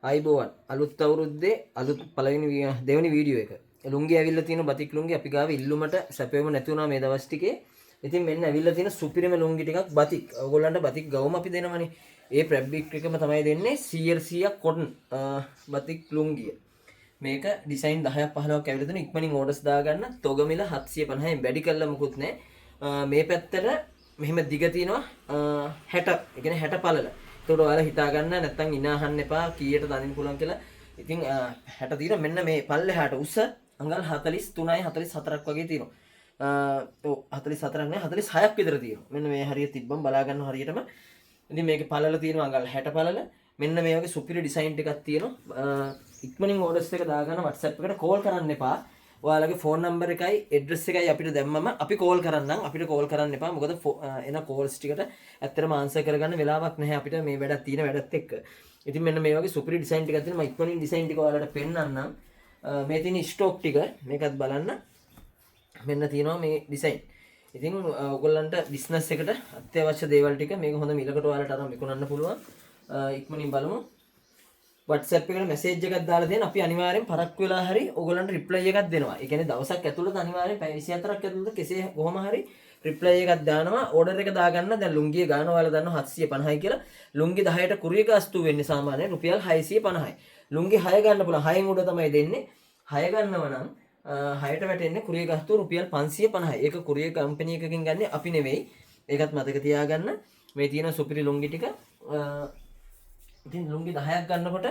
ආයිබෝවන් අලුත් අවුරුද්දේ අලුත් පළවෙනි දෙවෙනි වීඩියෝ එක. ලුංගි ඇවිල්ලා තියෙන බතික් ලුංගි අපි ගාව ඉල්ලුමට සැපෙම නැති වුණා මේ දවස් ටිකේ. ඉතින් මෙන්න ඇවිල්ලා තියෙන සුපිරිම ලුංගි ටිකක් බතික්. ඔයගොල්ලන්ට බතික් ගවම අපි දෙනවනේ. ඒ ප්‍රැබ්බික් එකම තමයි දෙන්නේ 100% කොටන් බතික් ලුංගිය. මේක ඩිසයින් 10ක් 15ක් ඇවිල්ලා තියෙන ඉක්මනින් ඕඩර්ස් දාගන්න. තොග මිල 750න් වැඩි කළා මුකුත් නැහැ. මේ පැත්තට මෙහෙම දිග තියෙනවා 60. ඒ කියන්නේ 60 පළල. ඒකට ඔයාලා හිතා ගන්න නැත්නම් ඉන අහන්න එපා කීයට දනින්න පුළුවන් කියලා. ඉතින් 60 තියෙනවා මෙන්න මේ පල්ලෙහාට උස අඟල් 43යි 44ක් වගේ තියෙනවා. ඔව් 44ක් නෑ 46ක් විතර තියෙනවා. මෙන්න මේ හරියට තිබ්බම බලා ගන්න හරියටම. ඉතින් මේකේ පළල තියෙනවා අඟල් 60 පළල. මෙන්න මේ වගේ සුපිරි ඩිසයින් ටිකක් තියෙනවා. ඉක්මනින් ඕඩර්ස් එක දාගන්න WhatsApp එකට කෝල් කරන්න එපා. ඔයාලගේ ෆෝන් නම්බර් එකයි ඇඩ්‍රස් එකයි අපිට දැම්මම අපි කෝල් කරන්නම්. අපිට කෝල් කරන්න එපා. මොකද එන කෝල්ස් ටිකට ඇත්තටම ආන්සර් කරගන්න වෙලාවක් නැහැ අපිට මේ වැඩක් තියෙන වැඩත් එක්ක. ඉතින් මෙන්න මේ වගේ සුපිරි ඩිසයින් ටිකක් තියෙනවා. මම ඉක්මනින් ඩිසයින් ටික ඔයාලට පෙන්නන්නම්. මේ තියෙන ස්ටොක් ටික මේකත් බලන්න. මෙන්න තියෙනවා මේ ඩිසයින්. ඉතින් ඔයගොල්ලන්ට බිස්නස් එකට අත්‍යවශ්‍ය දේවල් ටික මේක හොඳ මිලකට ඔයාලට අරන් විකුණන්න පුළුවන්. ඉක්මනින් බලමු. WhatsApp එකට මැසේජ් එකක් දාලා දෙන්න අපි අනිවාර්යෙන් පරක් වෙලා හරි ඔයගොල්ලන්ට රිප්ලයි එකක් දෙනවා. ඒ කියන්නේ දවසක් ඇතුළත අනිවාර්යෙන් පැය 24ක් ඇතුළත කෙසේ කොහොම හරි රිප්ලයි එකක් දානවා. ඕඩර් එක දාගන්න. දැන් ලුංගිය ගාන ඔයාලා දන්නවා 750යි කියලා. ලුංගි 10ට කුරිය ගාස්තු වෙන්නේ සාමාන්‍යයෙන් රුපියල් 650යි. ලුංගි 6 ගන්න පුළුවන්. 6න් උඩ තමයි දෙන්නේ. 6 ගන්නව නම් 6ට වැටෙන්නේ කුරිය ගාස්තුව රුපියල් 550යි. ඒක කුරිය කම්පැනි එකකින් ගන්නේ අපි නෙවෙයි. ඒකත් මතක තියාගන්න. මේ තියෙන සුපිරි ලුංගි ටික ඉතින් ලුංගි 10ක් ගන්නකොට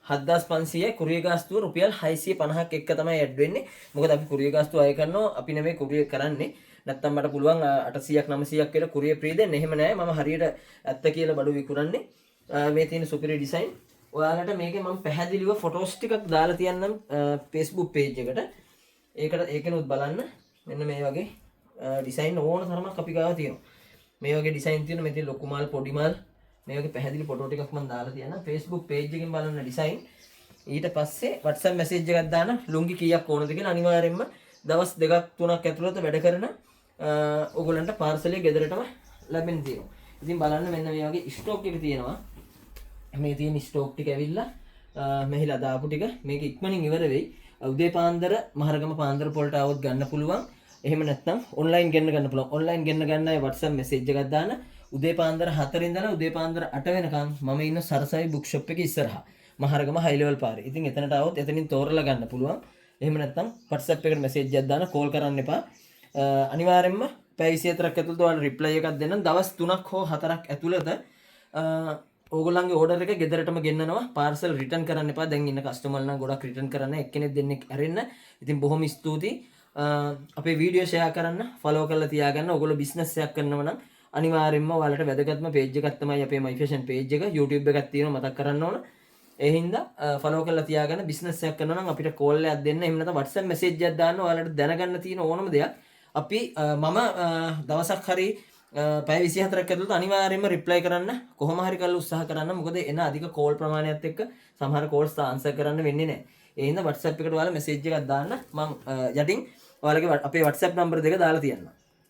7500යි කුරිය ගාස්තුව රුපියල් 650ක් එක්ක තමයි ඇඩ් වෙන්නේ. මොකද අපි කුරිය ගාස්තුව අය කරනවා අපි නෙමෙයි කුරිය කරන්නේ. නැත්තම් මට පුළුවන් 800ක් 900ක් කියලා කුරිය ෆ්‍රී දෙන්න. එහෙම නෑ මම හරියට ඇත්ත කියලා බඩු විකුණන්නේ. මේ තියෙන සුපිරි ඩිසයින්. ඔයාලට මේකේ මම පැහැදිලිව ෆොටෝස් ටිකක් දාලා තියන්නම් Facebook page එකට. ඒකනොත් බලන්න. මෙන්න මේ වගේ ඩිසයින් ඕන තරමක් අපි ගාව තියෙනවා. මේ වගේ ඩිසයින් තියෙන මෙතන ලොකු මාල් පොඩි මාල් මේ වගේ පැහැදිලි ෆොටෝ ටිකක් මම දාලා තියනවා Facebook page එකෙන් බලන්න ඩිසයින්. ඊට පස්සේ WhatsApp message එකක් දාන්න ලුංගි කීයක් ඕනද කියලා අනිවාර්යෙන්ම දවස් 2ක් 3ක් ඇතුළත වැඩ කරන ඔයගොල්ලන්ට පාර්සලය ගෙදරටම ලැබෙන්න තියෙනවා. ඉතින් බලන්න මෙන්න මේ වගේ ස්ටොක් එක තියෙනවා. මේ තියෙන ස්ටොක් ටික ඇවිල්ලා මෙහිලා දාපු ටික මේක ඉක්මනින් ඉවර වෙයි. උදේ පාන්දර මහරගම පාන්දර පොලට આવොත් ගන්න පුළුවන්. එහෙම නැත්නම් ඔන්ලයින් ගෙන්න ගන්න පුළුවන්. ඔන්ලයින් ගෙන්න ගන්න අය WhatsApp message එකක් දාන්න. උදේ පාන්දර 4 ඉඳලා උදේ පාන්දර 8 වෙනකන් මම ඉන්න සරසවි බුක් ෂොප් එකේ ඉස්සරහා මහරගම හයි ලෙවල් පාරේ. ඉතින් එතනට આવොත් එතනින් තෝරලා ගන්න පුළුවන්. එහෙම නැත්නම් WhatsApp එකට message එකක් දාන්න කෝල් කරන්න එපා. අනිවාර්යෙන්ම පැය 24ක් ඇතුළත ඔයාලා reply එකක් දෙන්න. දවස් 3ක් හෝ 4ක් ඇතුළත ඕගොල්ලන්ගේ order එක ගෙදරටම ගෙන්නනවා. parcel return කරන්න එපා. දැන් ඉන්න customer නම් ගොඩක් return කරන්න එක්කෙනෙක් දෙන්නෙක් ඇරෙන්න. ඉතින් බොහොම ස්තුතියි. අපේ වීඩියෝ share කරන්න, follow කරලා තියාගන්න. ඔයගොල්ලෝ business එකක් කරනවා නම් අනිවාර්යෙන්ම ඔයාලට වැදගත්ම page එකක් තමයි අපේ my fashion page එක. YouTube එකක් තියෙනවා මතක් කරන්න ඕන. ඒ හින්දා follow කරලා තියාගන්න. business එකක් කරනවා නම් අපිට call එකක් දෙන්න. එහෙම නැත්නම් WhatsApp message එකක් දාන්න. ඔයාලට දැනගන්න තියෙන ඕනම දෙයක් අපි මම දවසක් හරි පැය 24ක් ඇතුළත අනිවාර්යයෙන්ම reply කරන්න කොහොම හරි කරලා උත්සාහ කරන්න. මොකද එන අධික call ප්‍රමාණයත් එක්ක සමහර calls answer කරන්න වෙන්නේ නැහැ. ඒ හින්දා WhatsApp එකට ඔයාලා message එකක් දාන්න. මම යටින් ඔයාලගේ අපේ WhatsApp number දෙක දාලා තියන්නම්.